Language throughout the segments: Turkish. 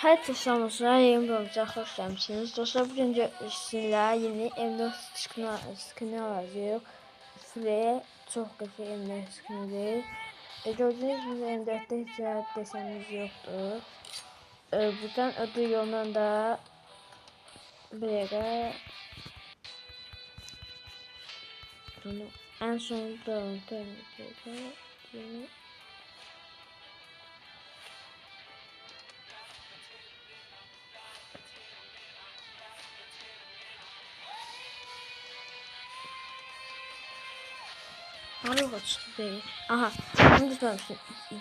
Herkese selamlar. Yeni bölümümüze hoş geldiniz. Dostlar, bugün sizinle yeni M4 skin'i alacağız. Şuraya çok güzel M4 skin'i. Gördüğünüz gibi M4'te hiç desenimiz yoktu. Buradan ödül yolundan da buraya en sonunda Alo açtı değil. Aha, bunu tutmamıştım.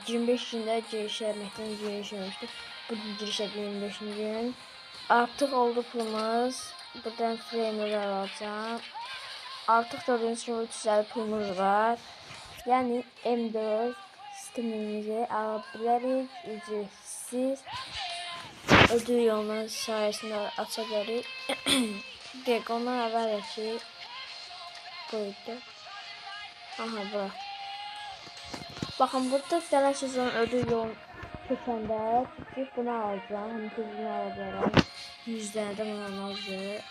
25 günde giriş yapmaktan giriş yapmıştık. Bu giriş 25 gün. Artık oldu pulumuz. Buradan frame'leri alacağım. Artık gördüğünüz gibi 350 pulumuz var. Yani M4 skinimizi alabiliriz. Ücretsiz. Ödül yolunun sayesinde açabiliriz. Direkt ondan haber ki buydu. Aha bu. Bakın burada gələn sezon ödül yol keçəndə çıkıp bunu alacağım. Hani bunu alacağım. 100 tane de bunu alacağım.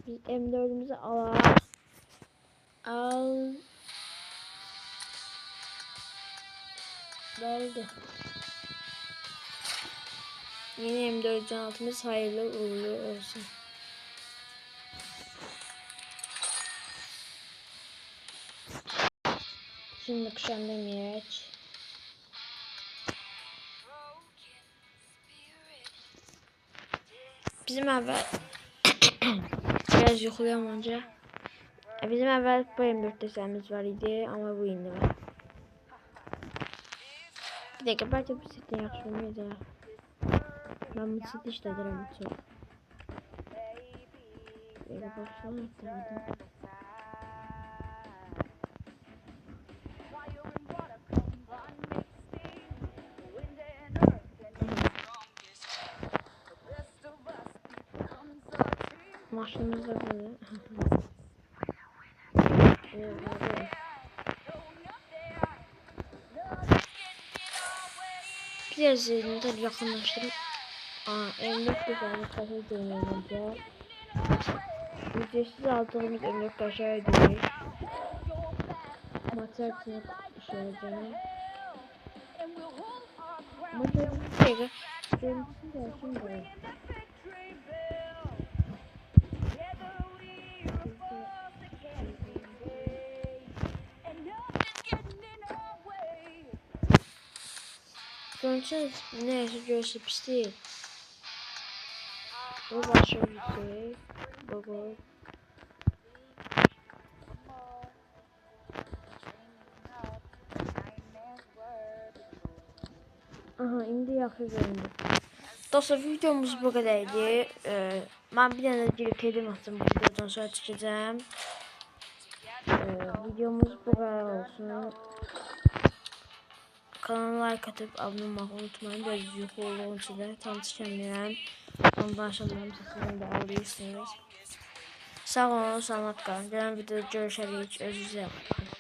Biz M4'ümüzü alalım. Geldi. Yeni M4 can altımız hayırlı uğurlu olsun. Şimdi kuşan demeyek. Bizim evvel biraz yuxulayalım önce. Bizim evvel bu M4 desenimiz var idi ama bu indi var. Bir dakika, belki bu setten yaxşı olmayacaq. Ben bu seti işlədirəm çox. Bir dakika, başlayalım ettirdim. Maşınımız da böyle. Biraz yerini yakınlaştırıp M4 güzellik kafayı deneyeceğim. Ücretsiz aldığımız M4 kaşar edeceğiz. Maçlar için işe yarayacağım. Maçlar bir şeyler. Kendisi de şimdi. Sonuçta neyse görse pis değil. Bu başka bir şey. Baba. Aha, indi yaxşı göründü. Dostlar, videomuz bu kadardı. Ben bir tane girip tedim attım. Bu videodan sonra çıkacağım. Videomuz bu kadar olsun. Kanala like atıp abone olmayı unutmayın. Böyle yuxu olduğum için de tanışamayacağım. Ondan sonra sesini de alıyorsunuz. Sağ olun, salamat qalın. Gələn videoda görüşərik. Özünüzə yaxşı baxın.